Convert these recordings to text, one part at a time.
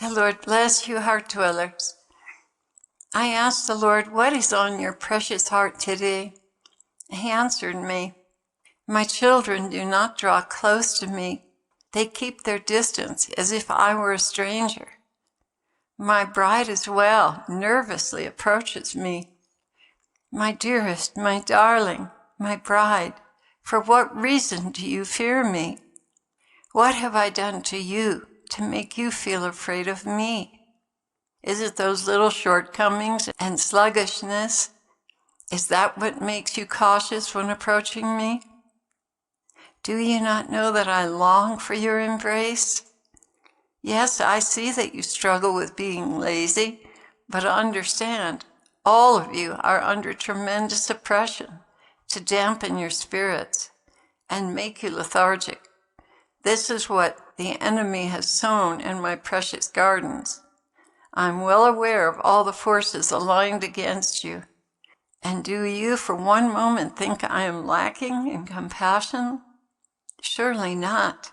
The Lord bless you, heart dwellers. I asked the Lord, what is on your precious heart today? He answered me, my children do not draw close to me. They keep their distance as if I were a stranger. My bride as well nervously approaches me. My dearest, my darling, my bride, for what reason do you fear me? What have I done to you to make you feel afraid of me? Is it those little shortcomings and sluggishness? Is that what makes you cautious when approaching me? Do you not know that I long for your embrace? Yes, I see that you struggle with being lazy, but understand, all of you are under tremendous oppression to dampen your spirits and make you lethargic. This is what the enemy has sown in my precious gardens. I'm well aware of all the forces aligned against you. And do you for one moment think I am lacking in compassion? Surely not.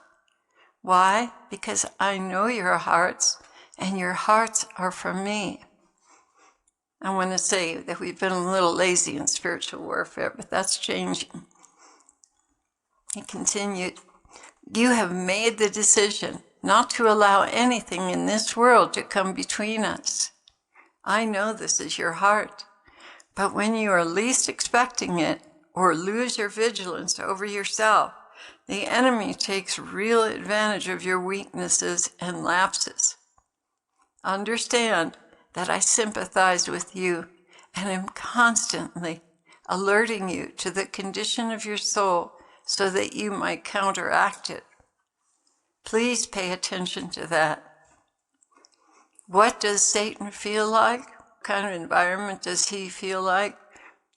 Why? Because I know your hearts, and your hearts are for me. I want to say that we've been a little lazy in spiritual warfare, but that's changing. He continued, you have made the decision not to allow anything in this world to come between us. I know this is your heart, but when you are least expecting it or lose your vigilance over yourself, the enemy takes real advantage of your weaknesses and lapses. Understand that I sympathize with you and am constantly alerting you to the condition of your soul so that you might counteract it. Please pay attention to that. What does Satan feel like? What kind of environment does he feel like?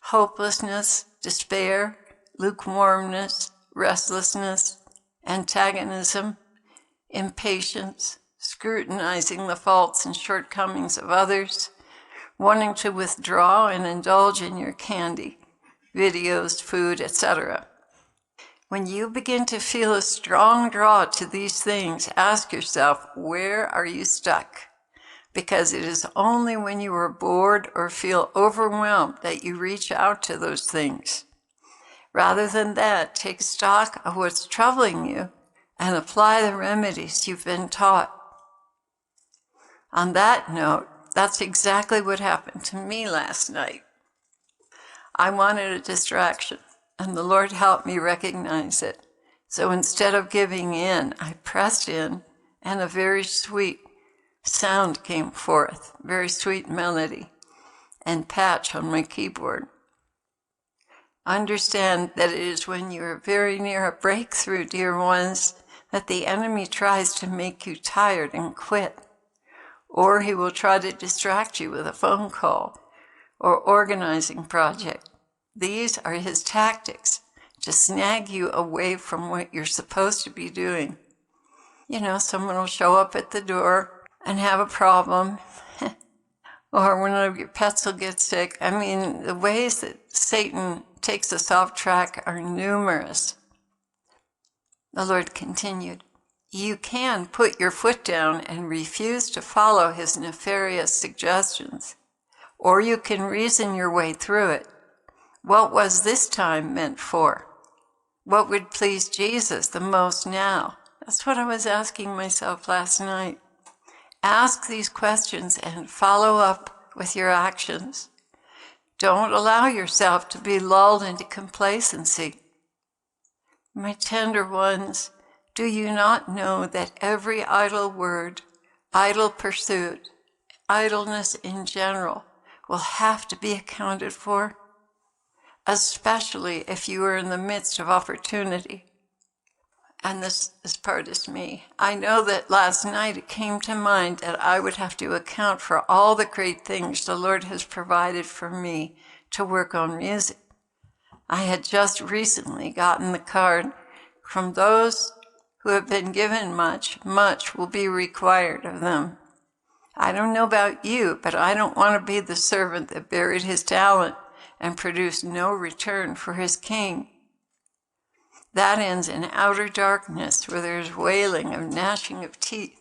Hopelessness, despair, lukewarmness, restlessness, antagonism, impatience, scrutinizing the faults and shortcomings of others, wanting to withdraw and indulge in your candy, videos, food, etc. When you begin to feel a strong draw to these things, ask yourself, where are you stuck? Because it is only when you are bored or feel overwhelmed that you reach out to those things. Rather than that, take stock of what's troubling you and apply the remedies you've been taught. On that note, that's exactly what happened to me last night. I wanted a distraction, and the Lord helped me recognize it. So instead of giving in, I pressed in, and a very sweet sound came forth, very sweet melody, and patch on my keyboard. Understand that it is when you are very near a breakthrough, dear ones, that the enemy tries to make you tired and quit. Or he will try to distract you with a phone call or organizing project. These are his tactics to snag you away from what you're supposed to be doing. You know, someone will show up at the door and have a problem, or one of your pets will get sick. I mean, the ways that Satan takes us off track are numerous. The Lord continued, you can put your foot down and refuse to follow his nefarious suggestions, or you can reason your way through it. What was this time meant for? What would please Jesus the most now? That's what I was asking myself last night. Ask these questions and follow up with your actions. Don't allow yourself to be lulled into complacency. My tender ones, do you not know that every idle word, idle pursuit, idleness in general will have to be accounted for? Especially if you are in the midst of opportunity. And this part is me. I know that last night it came to mind that I would have to account for all the great things the Lord has provided for me to work on music. I had just recently gotten the card from those who have been given much, much will be required of them. I don't know about you, but I don't want to be the servant that buried his talent and produced no return for his king. That ends in outer darkness where there's wailing and gnashing of teeth.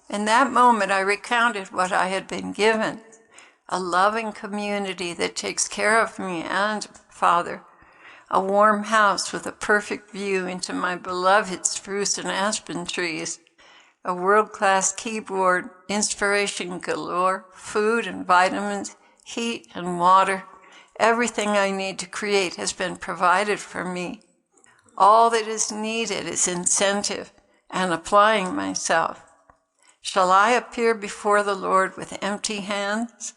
In that moment, I recounted what I had been given, a loving community that takes care of me and Father, a warm house with a perfect view into my beloved spruce and aspen trees, a world-class keyboard, inspiration galore, food and vitamins, heat and water. Everything I need to create has been provided for me. All that is needed is incentive and applying myself. Shall I appear before the Lord with empty hands?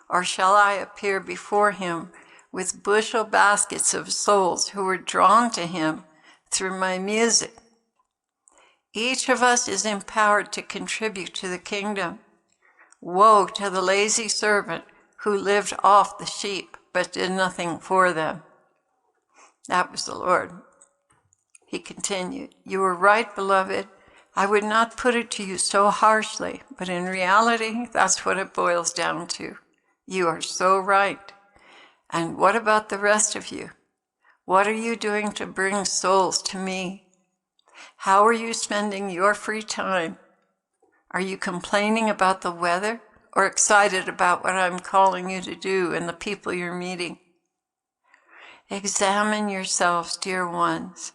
Or shall I appear before him with bushel baskets of souls who were drawn to him through my music? Each of us is empowered to contribute to the kingdom. Woe to the lazy servant who lived off the sheep but did nothing for them. That was the Lord. He continued, "You were right, beloved. I would not put it to you so harshly, but in reality, that's what it boils down to. You are so right. And what about the rest of you? What are you doing to bring souls to me? How are you spending your free time? Are you complaining about the weather or excited about what I'm calling you to do and the people you're meeting? Examine yourselves, dear ones.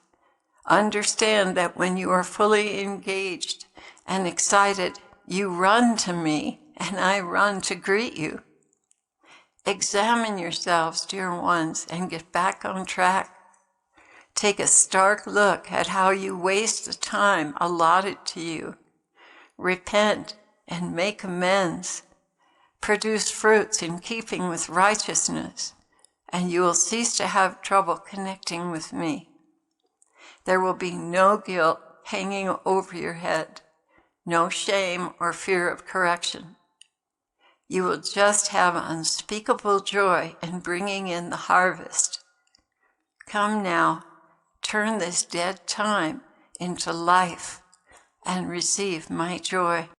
Understand that when you are fully engaged and excited, you run to me and I run to greet you. Examine yourselves, dear ones, and get back on track. Take a stark look at how you waste the time allotted to you. Repent and make amends. Produce fruits in keeping with righteousness, and you will cease to have trouble connecting with me. There will be no guilt hanging over your head, no shame or fear of correction. You will just have unspeakable joy in bringing in the harvest. Come now, turn this dead time into life and receive my joy."